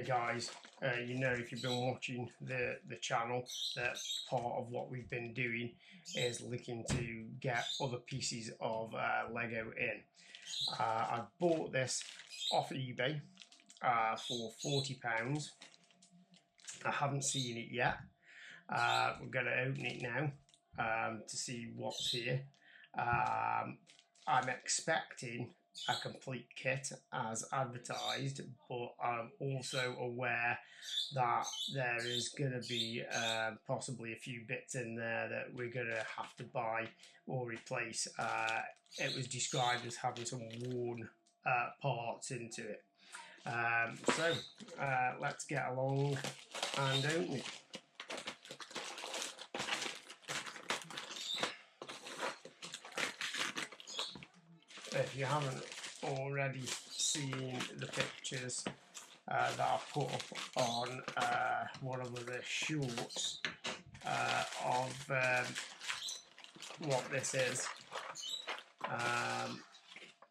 guys, you know, if you've been watching the channel, that part of what we've been doing is looking to get other pieces of Lego in. I bought this off eBay for £40. I haven't seen it yet. We're going to open it now to see what's here. I'm expecting a complete kit as advertised, but I'm also aware that there is going to be possibly a few bits in there that we're going to have to buy or replace. It was described as having some worn parts into it. So let's get along and open it. If you haven't already seen the pictures that I put up on one of the shorts of what this is,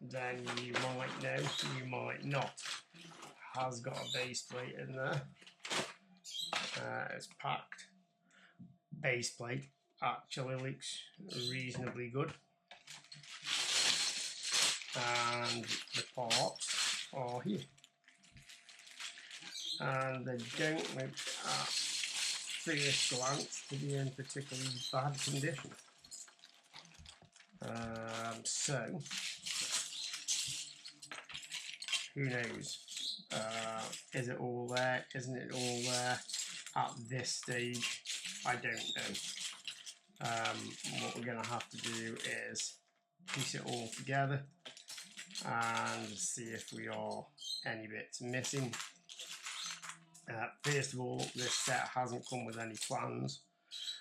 then you might know, you might not. It has got a base plate in there. It's packed. Base plate actually looks reasonably good. And the parts are here, and they don't look at first glance to be in particularly bad condition. So who knows? Is it all there? Isn't it all there at this stage? I don't know. What we're going to have to do is piece it all together and see if we are any bits missing. First of all, this set hasn't come with any plans,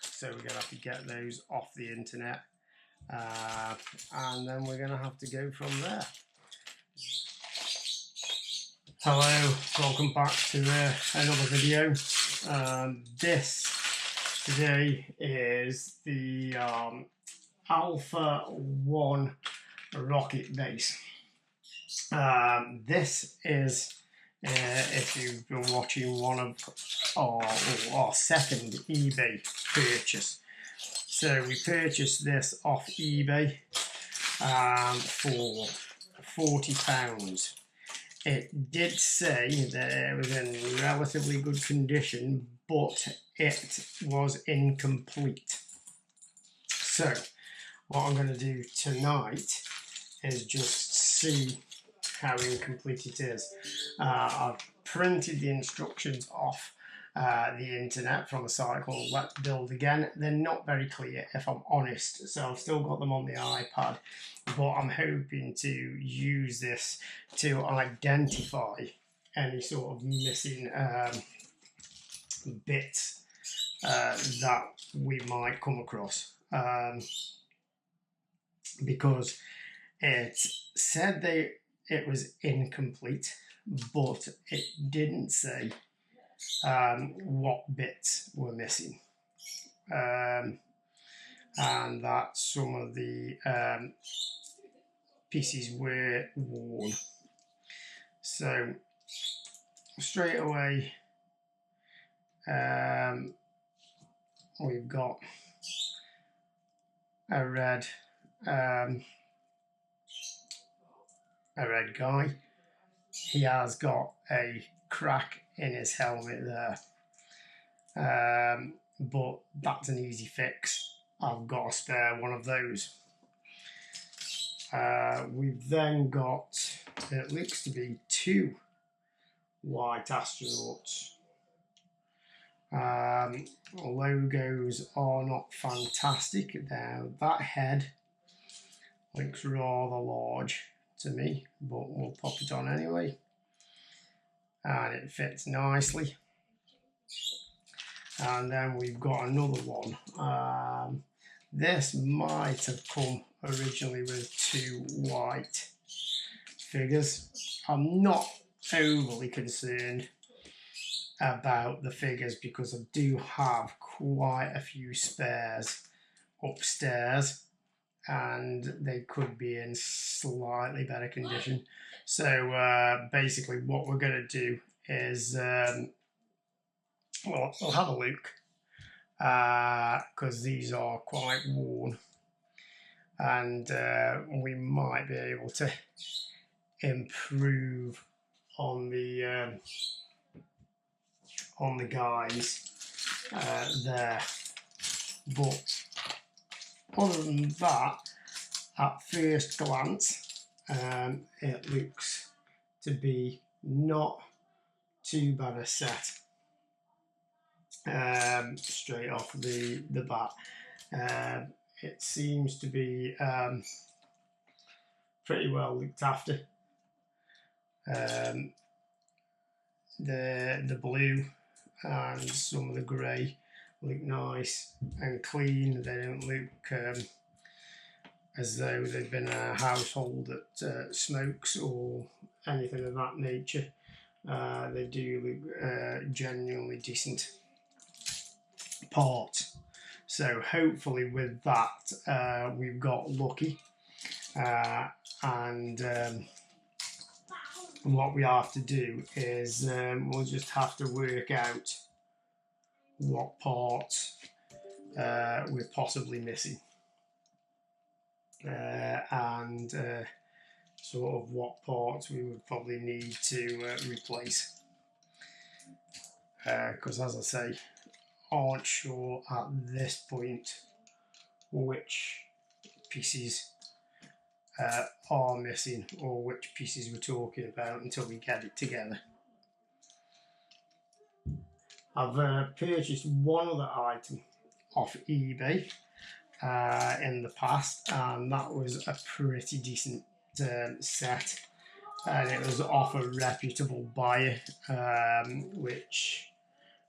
so we're going to have to get those off the internet, and then we're going to have to go from there. Hello, welcome back to another video. This today is the Alpha 1 rocket base. This is, if you've been watching, one of our second eBay purchase. So we purchased this off eBay for £40. It did say that it was in relatively good condition, but it was incomplete. So what I'm going to do tonight is just see how incomplete it is. I've printed the instructions off the internet from a site called Let's Build Again. They're not very clear, if I'm honest, so I've still got them on the iPad, but I'm hoping to use this to identify any sort of missing bits that we might come across, because it said it was incomplete, but it didn't say what bits were missing, and that some of the pieces were worn. So straight away we've got a red guy. He has got a crack in his helmet there, but that's an easy fix. I've got a spare one of those. We've then got, it looks to be 2 white astronauts. Logos are not fantastic. Now that head looks rather large to me, but we'll pop it on anyway, and it fits nicely. And then we've got another one. This might have come originally with 2 white figures. I'm not overly concerned about the figures because I do have quite a few spares upstairs, and they could be in slightly better condition. So basically what we're going to do is, well, we'll have a look, because these are quite worn, and we might be able to improve on the guys there. But other than that, at first glance, it looks to be not too bad a set, straight off the bat. It seems to be pretty well looked after. The blue and some of the grey look nice and clean. They don't look as though they've been a household that smokes or anything of that nature. They do look genuinely decent parts. So hopefully with that we've got lucky, and what we have to do is we'll just have to work out what parts we're possibly missing, and sort of what parts we would probably need to replace, because as I say, aren't sure at this point which pieces are missing or which pieces we're talking about until we get it together. I've purchased one other item off eBay in the past, and that was a pretty decent set, and it was off a reputable buyer, which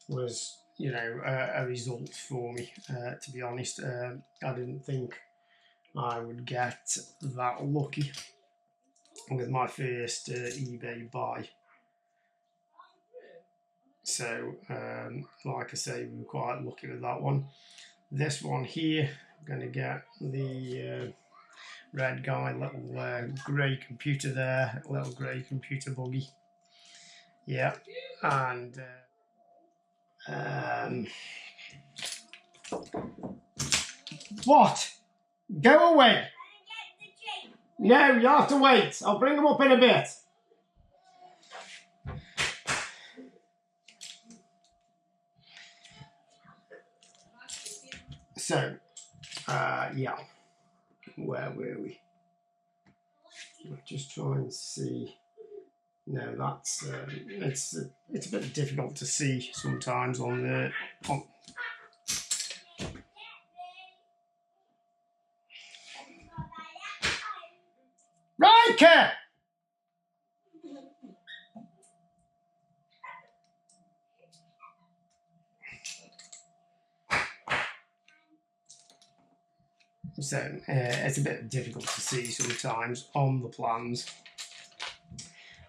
was, you know, a result for me. To be honest, I didn't think I would get that lucky with my first eBay buy. So, like I say, we were quite lucky with that one. This one here, I'm going to get the red guy, little grey computer there, little grey computer buggy. Yeah, and what? Go away! No, you have to wait. I'll bring them up in a bit. So, yeah, where were we? I'm just trying to see. No, that's it's a bit difficult to see sometimes on the Riker! So it's a bit difficult to see sometimes on the plans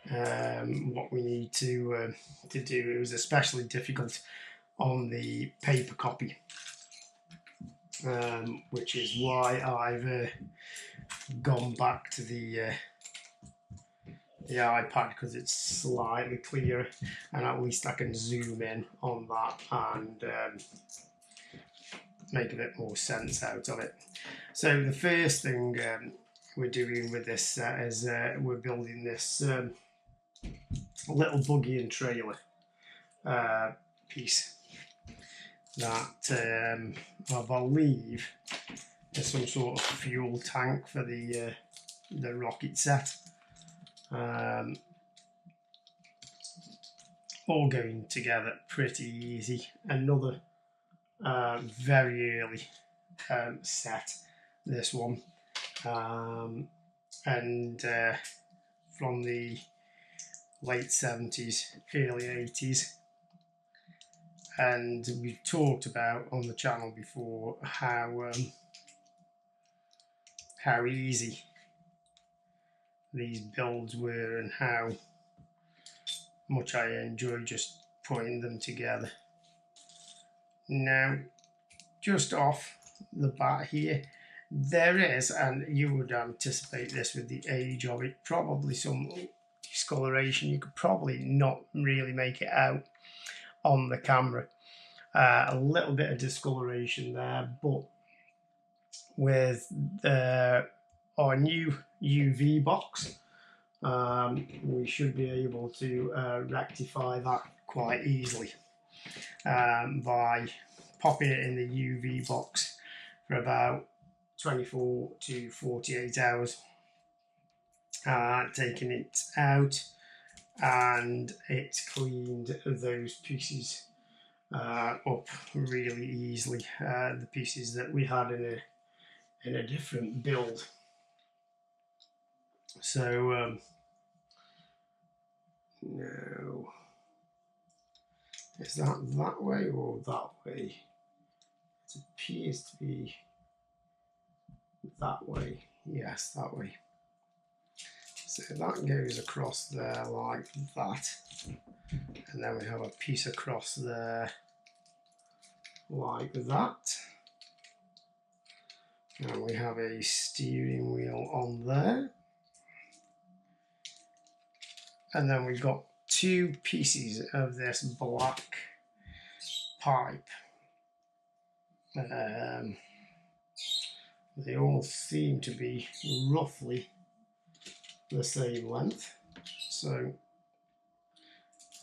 what we need to do. It was especially difficult on the paper copy, which is why I've gone back to the iPad, because it's slightly clearer and at least I can zoom in on that and make a bit more sense out of it. So the first thing we're doing with this set is we're building this little buggy and trailer piece that I believe is some sort of fuel tank for the rocket set. All going together pretty easy. Another very early set, this one, and from the late 70s, early 80s. And we've talked about on the channel before how easy these builds were and how much I enjoy just putting them together. Now, just off the bat here, there is, and you would anticipate this with the age of it, probably some discoloration. You could probably not really make it out on the camera. A little bit of discoloration there, but with our new UV box, we should be able to rectify that quite easily by popping it in the UV box for about 24 to 48 hours, taking it out, and it's cleaned those pieces up really easily, the pieces that we had in a different build. So now, is that way or that way? It appears to be that way. Yes, that way. So that goes across there like that, and then we have a piece across there like that, and we have a steering wheel on there, and then we've got two pieces of this black pipe. They all seem to be roughly the same length, so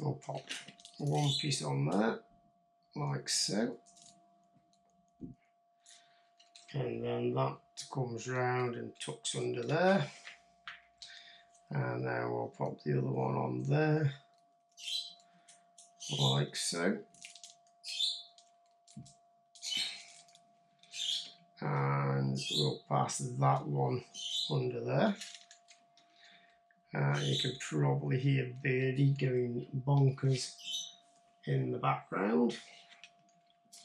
I'll pop one piece on there like so, and then that comes round and tucks under there, and then we'll pop the other one on there like so, and we'll pass that one under there. You can probably hear Birdie going bonkers in the background.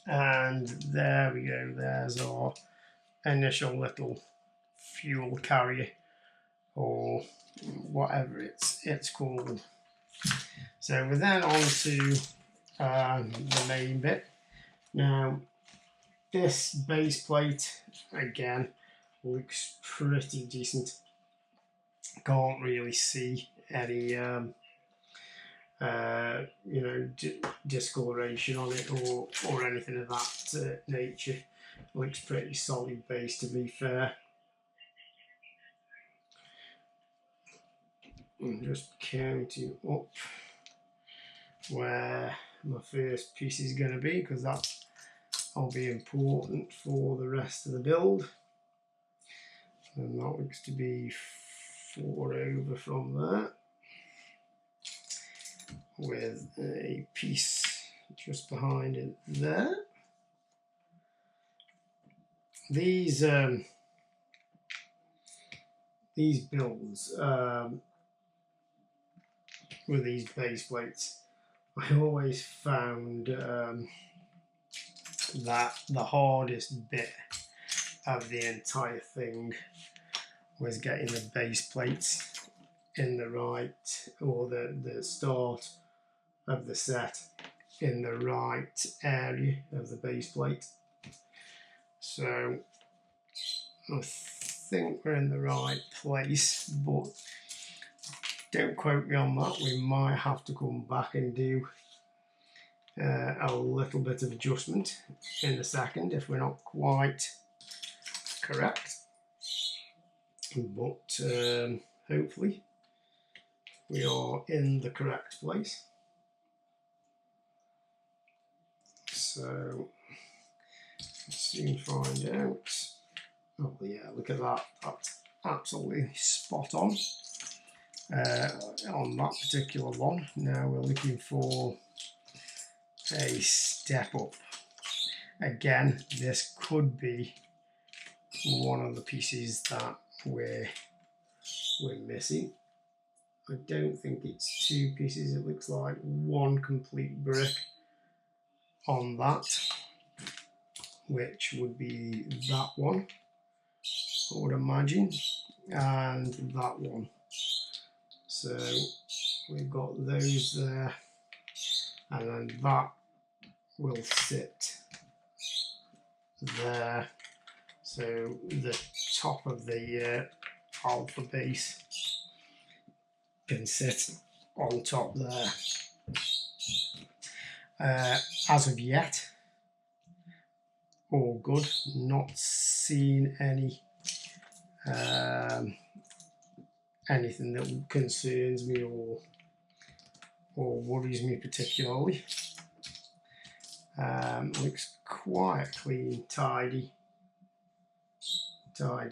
And there we go, there's our initial little fuel carrier, or whatever it's called. So we're then on to the main bit. Now, this base plate, again, looks pretty decent. Can't really see any discoloration on it or anything of that nature. Looks pretty solid base, to be fair. I'm just counting up where my first piece is going to be, because that'll be important for the rest of the build. And that looks to be 4 over from there, with a piece just behind it there. These builds with these base plates, I always found that the hardest bit of the entire thing was getting the base plates in the right, or the start of the set in the right area of the base plate. So I think we're in the right place, but don't quote me on that. We might have to come back and do a little bit of adjustment in a second if we're not quite correct. But hopefully we are in the correct place. So let's soon find out. Oh yeah, look at that, that's absolutely spot on that particular one. Now we're looking for a step up. Again, this could be one of the pieces that we're missing. I don't think it's 2 pieces, it looks like 1 complete brick on that, which would be that one, I would imagine, and that one. So we've got those there, and then that will sit there. So the top of the alpha base can sit on top there. As of yet, all good. Not seen any anything that concerns me or worries me particularly. Looks quite clean, tidy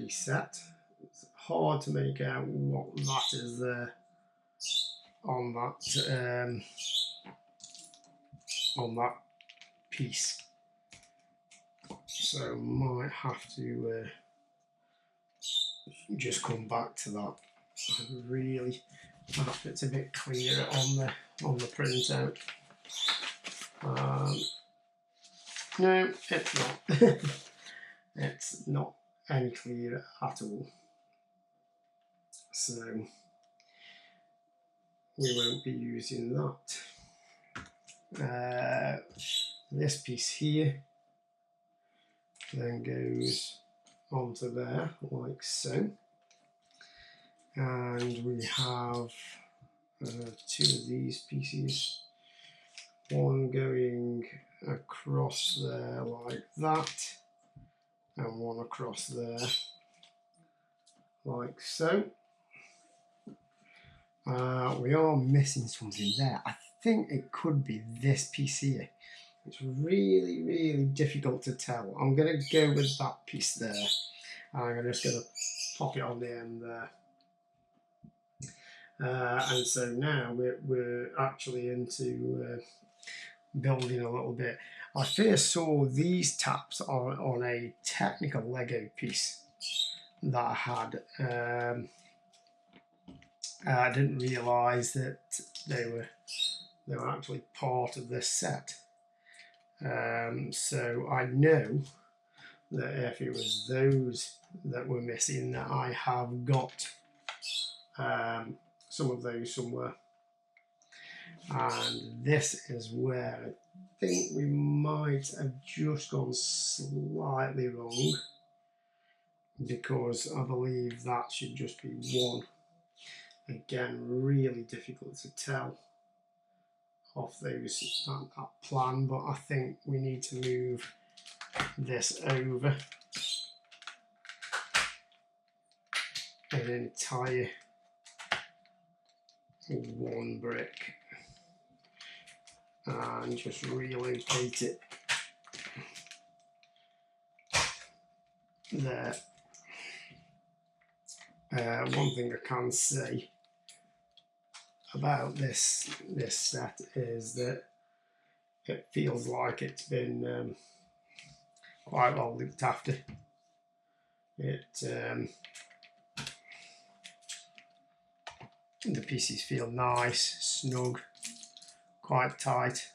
set. It's hard to make out what that is there on that piece, so might have to just come back to that. I really hope it's a bit clearer on the printout. No, it's not. It's not any clearer at all. So we won't be using that. This piece here then goes onto there like so, and we have two of these pieces, one going across there like that and one across there like so. We are missing something there. I think it could be this piece here. It's really, really difficult to tell. I'm going to go with that piece there. I'm just going to pop it on the end there. And so now we're actually into building a little bit. I first saw these taps on a technical Lego piece that I had. I didn't realise that they were actually part of this set. So I know that if it was those that were missing, that I have got some of those somewhere. And this is where I think we might have just gone slightly wrong, because I believe that should just be one. Again, really difficult to tell off those that plan, but I think we need to move this over an entire one brick and just relocate it there. One thing I can say about this set is that it feels like it's been quite well looked after. The pieces feel nice, snug, quite tight.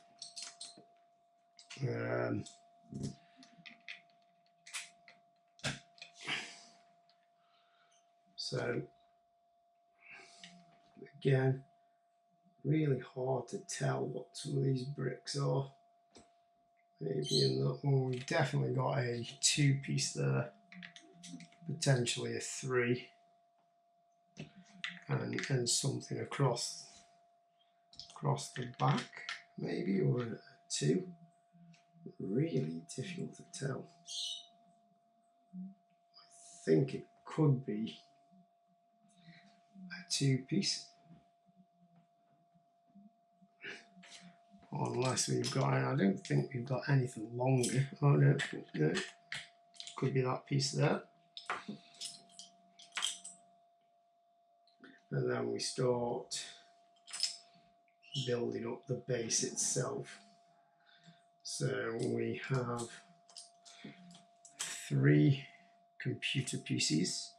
So again, really hard to tell what some of these bricks are. Maybe in that one we've definitely got a 2-piece there, potentially a 3, and something across the back maybe, or a 2. Really difficult to tell. I think it could be a 2-piece, unless we've got, I don't think we've got anything longer. Oh no, could be that piece there. And then we start building up the base itself. So we have 3 computer pieces,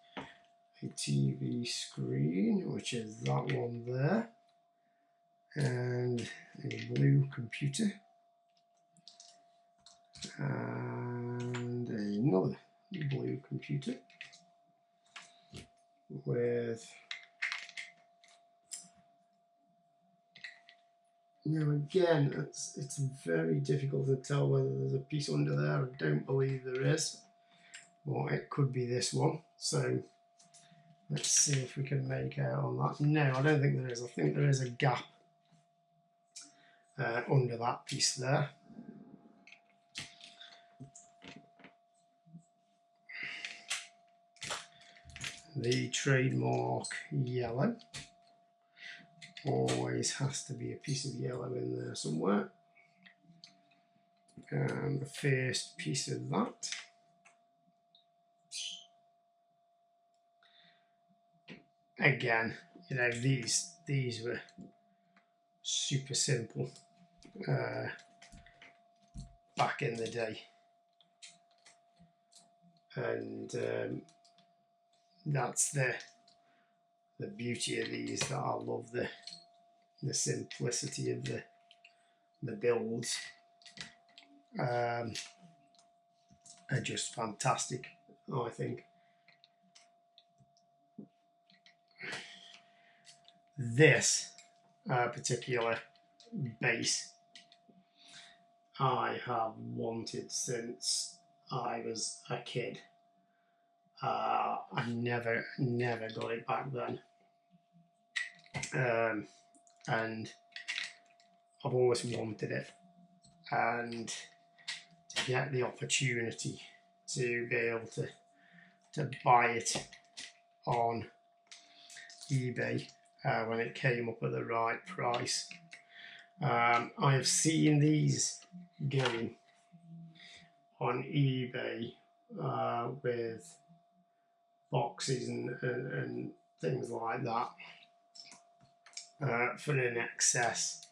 a TV screen, which is that one there, and a blue computer, and another blue computer with, again, it's very difficult to tell whether there's a piece under there. I don't believe there is, or it could be this one. So Let's see if we can make out on that. No, I don't think there is. I think there is a gap under that piece there. The trademark yellow. Always has to be a piece of yellow in there somewhere. And the first piece of that. Again, you know, these were super simple back in the day, and that's the beauty of these. That I love the simplicity of the builds. Are just fantastic, I think. This particular base I have wanted since I was a kid. I never got it back then, and I've always wanted it, and to get the opportunity to be able to buy it on eBay when it came up at the right price. I have seen these going on eBay with boxes and things like that for in excess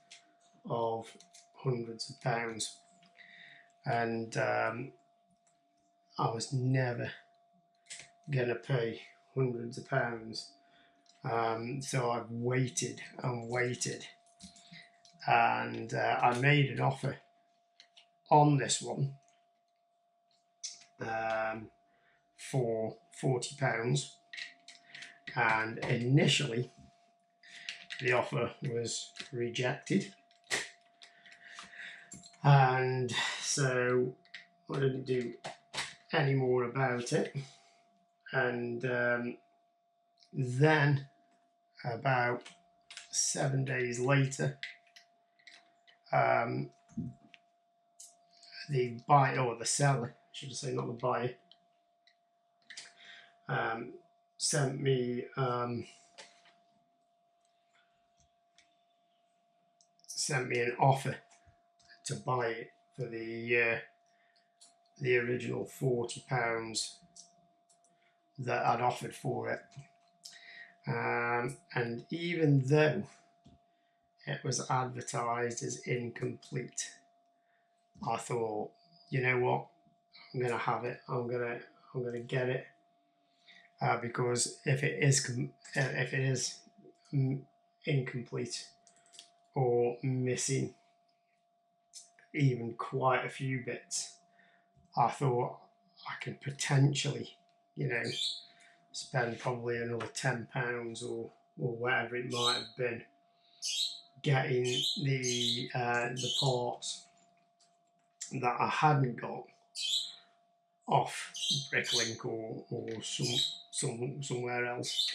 of hundreds of pounds, and I was never gonna pay hundreds of pounds, so I've waited and waited, and I made an offer on this one for £40, and initially the offer was rejected, and so I didn't do any more about it. And then about 7 days later, the buyer, or the seller, should I say, not the buyer, sent me an offer to buy it for the original £40 that I'd offered for it, and even though it was advertised as incomplete, I thought, you know what, I'm gonna have it. I'm gonna get it, because if it is incomplete or missing even quite a few bits, I thought I could potentially, you know, spend probably another £10 or whatever it might have been getting the parts that I hadn't got off Bricklink or somewhere else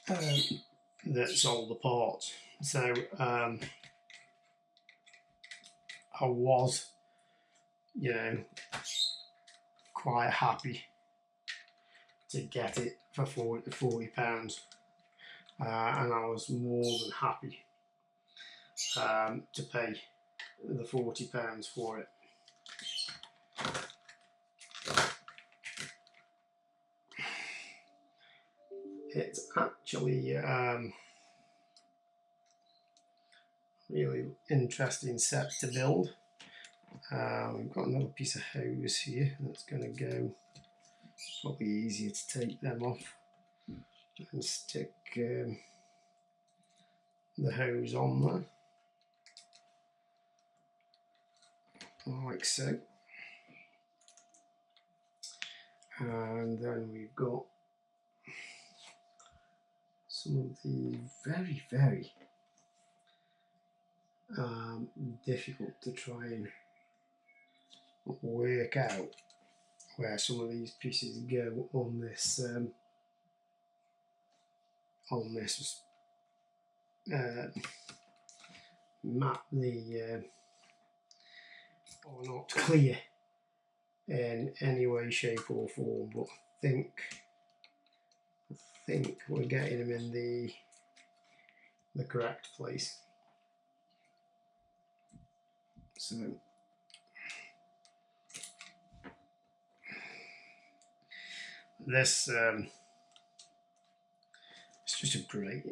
that sold the parts. So I was, you know, quite happy to get it for £40, and I was more than happy to pay the £40 for it. It's actually really interesting set to build. We've got another piece of hose here that's going to go. Probably easier to take them off and stick the hose on there, like so. And then we've got some of the very difficult to try and work out where some of these pieces go on this on this map are not clear in any way, shape or form, but I think we're getting them in the correct place. So this it's just a great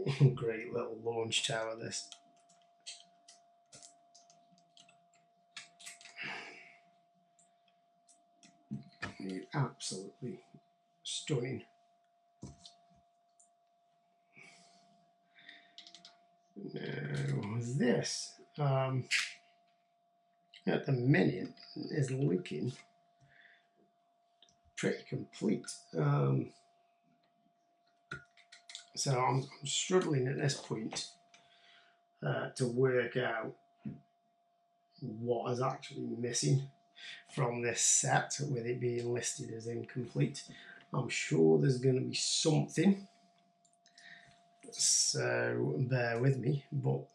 little launch tower, this. Absolutely stunning. Now this at the minute is looking pretty complete. So I'm struggling at this point to work out what is actually missing from this set, with it being listed as incomplete. I'm sure there's going to be something, so bear with me, but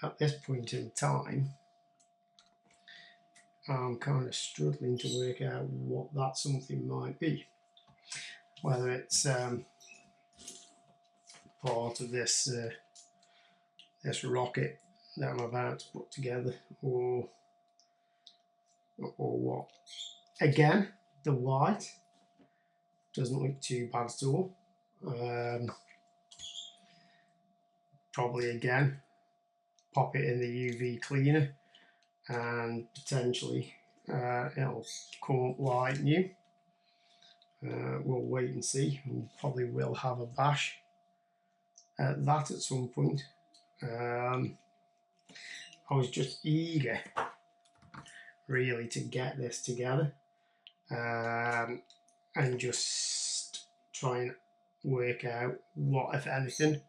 at this point in time I'm kind of struggling to work out what that something might be, whether it's part of this this rocket that I'm about to put together, or what. Again, the white doesn't look too bad at all. Probably again pop it in the UV cleaner and potentially it'll come up like new. We'll wait and see. We probably will have a bash at that at some point. I was just eager really to get this together and just try and work out what, if anything,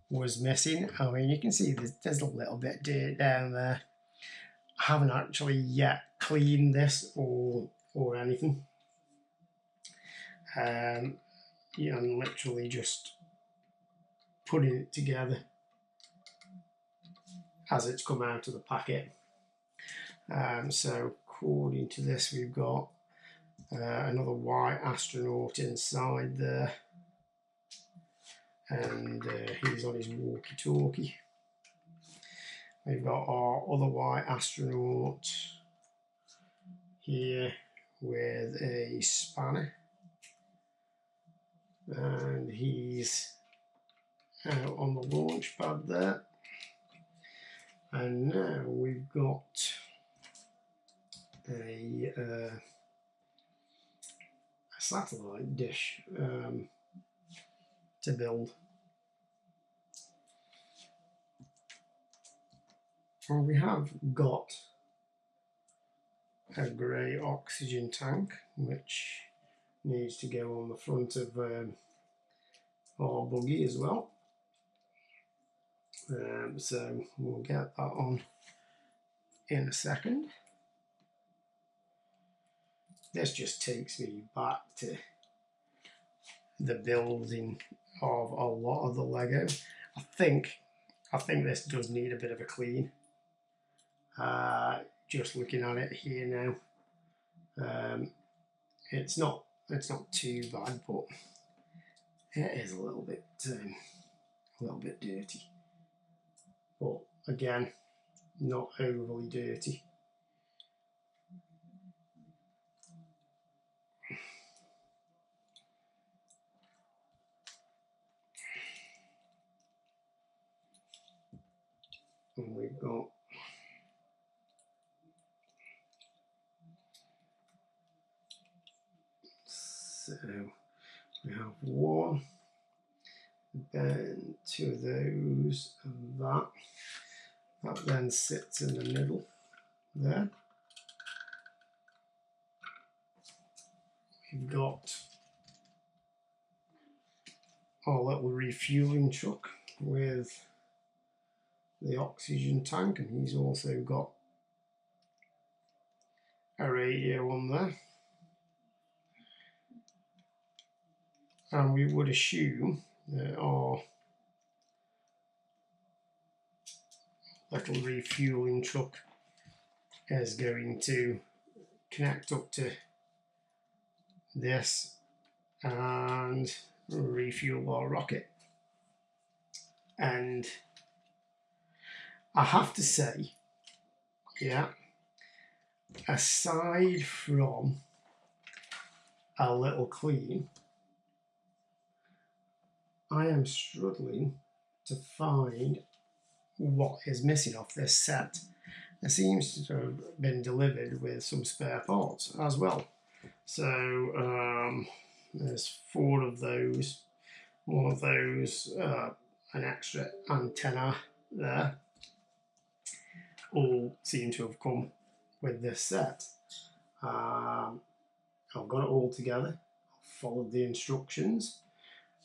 was missing. I mean, you can see there's a little bit of dirt down there. I haven't actually yet cleaned this or anything. Yeah, I'm literally just putting it together as it's come out of the packet. So according to this, we've got another white astronaut inside there, and he's on his walkie-talkie. We've got our other white astronaut here with a spanner, and he's out on the launch pad there. And now we've got a satellite dish to build. Well, we have got a grey oxygen tank which needs to go on the front of our buggy as well. So we'll get that on in a second. This just takes me back to the building of a lot of the Lego. I think this does need a bit of a clean. Just looking at it here now, it's not too bad, but it is a little bit dirty. But again, not overly dirty. And we've got we have one, then two of those, and that then sits in the middle there. We've got our little refueling truck with the oxygen tank, and he's also got a radio on there. and we would assume that our little refueling truck is going to connect up to this and refuel our rocket. And I have to say, yeah, aside from a little clean, I am struggling to find what is missing off this set. It seems to have been delivered with some spare parts as well. So there's 4 of those, one of those, an extra antenna there, all seem to have come with this set. I've got it all together, followed the instructions.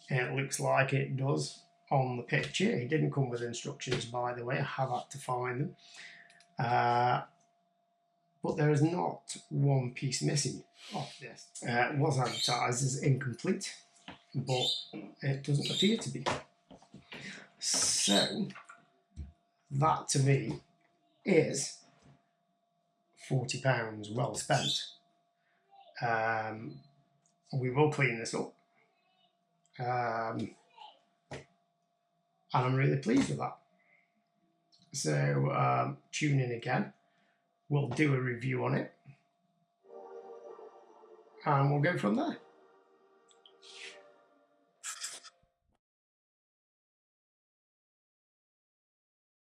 It looks like it does on the picture. It didn't come with instructions, by the way. I have had to find them. But there is not one piece missing off this. It was advertised as incomplete, but it doesn't appear to be. So that to me is £40 well spent. We will clean this up, and I'm really pleased with that. So tune in again. We'll do a review on it, and we'll go from there.